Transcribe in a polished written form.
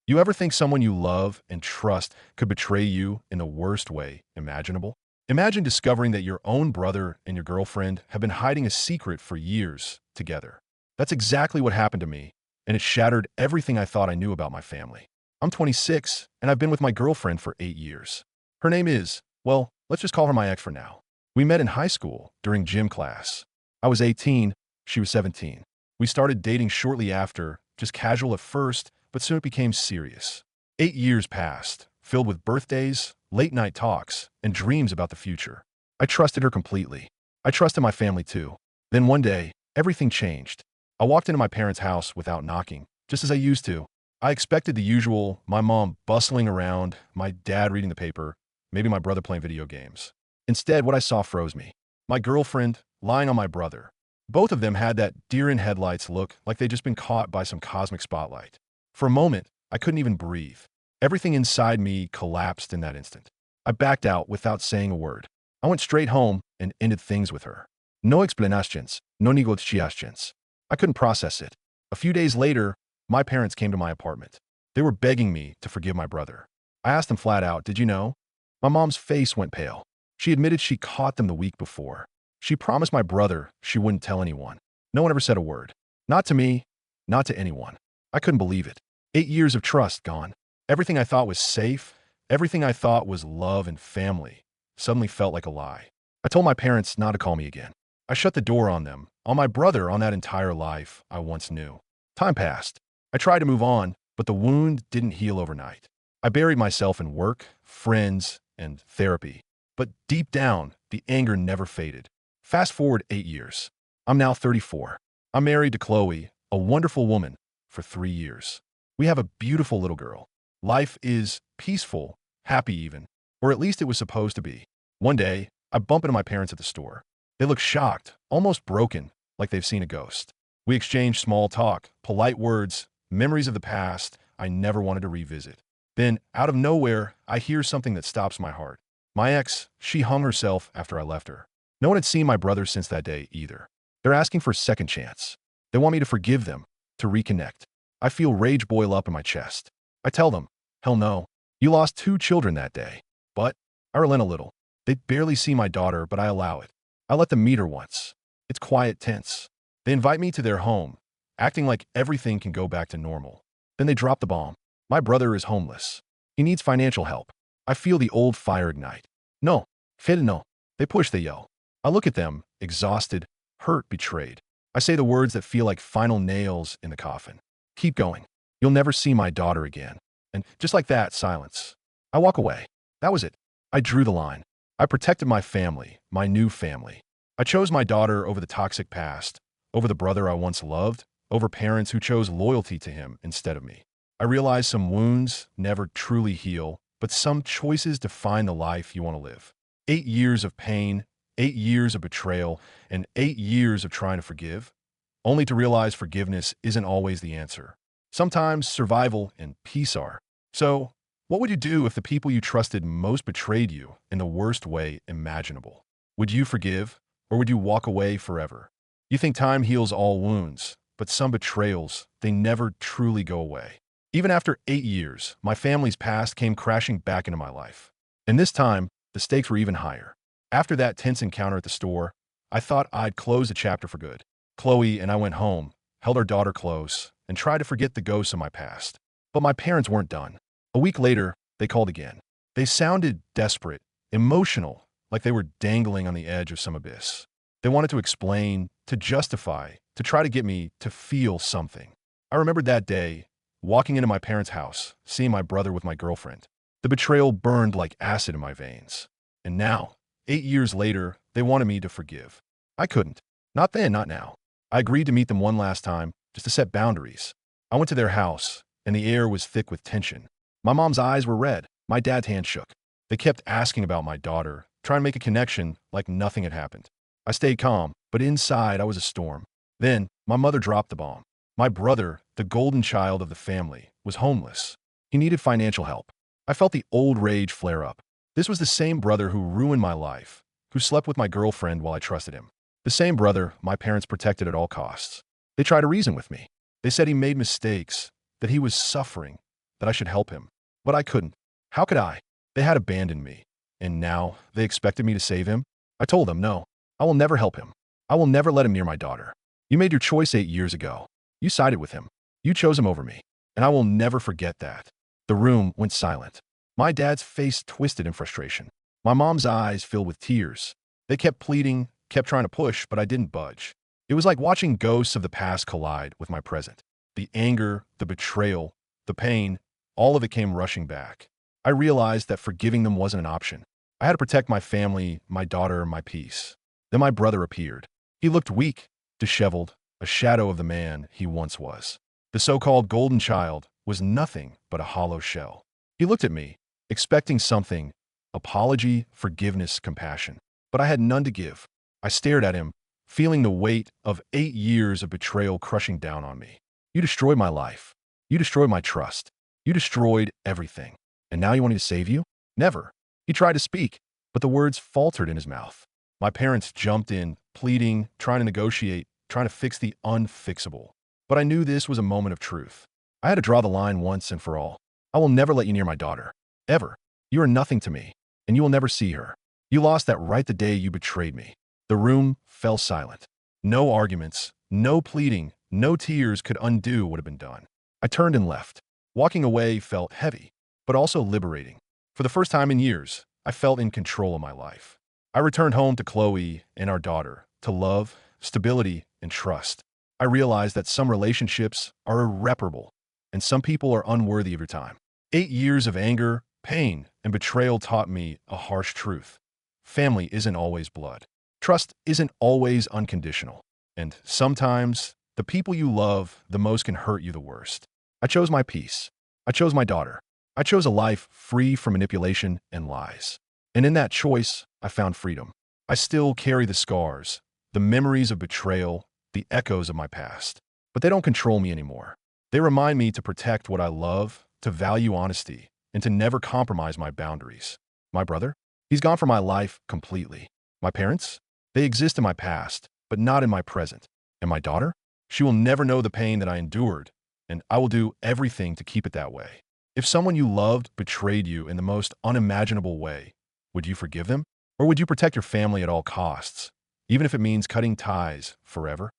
You ever think someone you love and trust could betray you in the worst way imaginable? Imagine discovering that your own brother and your girlfriend have been hiding a secret for years together. That's exactly what happened to me, and it shattered everything I thought I knew about my family. I'm 26, and I've been with my girlfriend for 8 years. Her name is, well, let's just call her my ex for now. We met in high school during gym class. I was 18, she was 17. We started dating shortly after, just casual at first, but soon it became serious. 8 years passed, filled with birthdays, late-night talks, and dreams about the future. I trusted her completely. I trusted my family too. Then one day, everything changed. I walked into my parents' house without knocking, just as I used to. I expected the usual, my mom bustling around, my dad reading the paper, maybe my brother playing video games. Instead, what I saw froze me. My girlfriend lying on my brother. Both of them had that deer-in-headlights look, like they'd just been caught by some cosmic spotlight. For a moment, I couldn't even breathe. Everything inside me collapsed in that instant. I backed out without saying a word. I went straight home and ended things with her. No explanations, no negociations. I couldn't process it. A few days later, my parents came to my apartment. They were begging me to forgive my brother. I asked them flat out, "Did you know?" My mom's face went pale. She admitted she caught them the week before. She promised my brother she wouldn't tell anyone. No one ever said a word. Not to me, not to anyone. I couldn't believe it. 8 years of trust gone. Everything I thought was safe, everything I thought was love and family, suddenly felt like a lie. I told my parents not to call me again. I shut the door on them, on my brother, on that entire life I once knew. Time passed. I tried to move on, but the wound didn't heal overnight. I buried myself in work, friends, and therapy. But deep down, the anger never faded. Fast forward 8 years. I'm now 34. I'm married to Chloe, a wonderful woman, for 3 years. We have a beautiful little girl. Life is peaceful, happy even, or at least it was supposed to be. One day, I bump into my parents at the store. They look shocked, almost broken, like they've seen a ghost. We exchange small talk, polite words, memories of the past I never wanted to revisit. Then, out of nowhere, I hear something that stops my heart. My ex, she hung herself after I left her. No one had seen my brother since that day either. They're asking for a second chance. They want me to forgive them, to reconnect. I feel rage boil up in my chest. I tell them, hell no, you lost 2 children that day. But I relent a little. They barely see my daughter, but I allow it. I let them meet her once. It's quiet, tense. They invite me to their home, acting like everything can go back to normal. Then they drop the bomb. My brother is homeless. He needs financial help. I feel the old fire ignite. No, Fede no. They push, they yell. I look at them, exhausted, hurt, betrayed. I say the words that feel like final nails in the coffin. Keep going. You'll never see my daughter again. And just like that, silence. I walk away. That was it. I drew the line. I protected my family, my new family. I chose my daughter over the toxic past, over the brother I once loved, over parents who chose loyalty to him instead of me. I realized some wounds never truly heal, but some choices define the life you want to live. 8 years of pain, 8 years of betrayal, and 8 years of trying to forgive, only to realize forgiveness isn't always the answer. Sometimes survival and peace are. So, what would you do if the people you trusted most betrayed you in the worst way imaginable? Would you forgive, or would you walk away forever? You think time heals all wounds, but some betrayals, they never truly go away. Even after 8 years, my family's past came crashing back into my life. And this time, the stakes were even higher. After that tense encounter at the store, I thought I'd close the chapter for good. Chloe and I went home, held our daughter close, and tried to forget the ghosts of my past. But my parents weren't done. A week later, they called again. They sounded desperate, emotional, like they were dangling on the edge of some abyss. They wanted to explain, to justify, to try to get me to feel something. I remembered that day, walking into my parents' house, seeing my brother with my girlfriend. The betrayal burned like acid in my veins. And now, 8 years later, they wanted me to forgive. I couldn't. Not then, not now. I agreed to meet them one last time, just to set boundaries. I went to their house, and the air was thick with tension. My mom's eyes were red. My dad's hand shook. They kept asking about my daughter, trying to make a connection like nothing had happened. I stayed calm, but inside I was a storm. Then, my mother dropped the bomb. My brother, the golden child of the family, was homeless. He needed financial help. I felt the old rage flare up. This was the same brother who ruined my life, who slept with my girlfriend while I trusted him. The same brother my parents protected at all costs. They tried to reason with me. They said he made mistakes, that he was suffering, that I should help him. But I couldn't. How could I? They had abandoned me. And now they expected me to save him? I told them, no, I will never help him. I will never let him near my daughter. You made your choice 8 years ago. You sided with him. You chose him over me. And I will never forget that. The room went silent. My dad's face twisted in frustration. My mom's eyes filled with tears. They kept pleading, kept trying to push, but I didn't budge. It was like watching ghosts of the past collide with my present. The anger, the betrayal, the pain, all of it came rushing back. I realized that forgiving them wasn't an option. I had to protect my family, my daughter, my peace. Then my brother appeared. He looked weak, disheveled, a shadow of the man he once was. The so-called golden child was nothing but a hollow shell. He looked at me, expecting something, apology, forgiveness, compassion. But I had none to give. I stared at him, feeling the weight of 8 years of betrayal crushing down on me. You destroyed my life. You destroyed my trust. You destroyed everything. And now you want me to save you? Never. He tried to speak, but the words faltered in his mouth. My parents jumped in, pleading, trying to negotiate, trying to fix the unfixable. But I knew this was a moment of truth. I had to draw the line once and for all. I will never let you near my daughter. Ever. You are nothing to me, and you will never see her. You lost that right the day you betrayed me. The room fell silent. No arguments, no pleading, no tears could undo what had been done. I turned and left. Walking away felt heavy, but also liberating. For the first time in years, I felt in control of my life. I returned home to Chloe and our daughter, to love, stability, and trust. I realized that some relationships are irreparable, and some people are unworthy of your time. 8 years of anger, pain, and betrayal taught me a harsh truth. Family isn't always blood. Trust isn't always unconditional. And sometimes, the people you love the most can hurt you the worst. I chose my peace. I chose my daughter. I chose a life free from manipulation and lies. And in that choice, I found freedom. I still carry the scars, the memories of betrayal, the echoes of my past. But they don't control me anymore. They remind me to protect what I love, to value honesty, and to never compromise my boundaries. My brother? He's gone from my life completely. My parents? They exist in my past, but not in my present. And my daughter? She will never know the pain that I endured, and I will do everything to keep it that way. If someone you loved betrayed you in the most unimaginable way, would you forgive them? Or would you protect your family at all costs, even if it means cutting ties forever?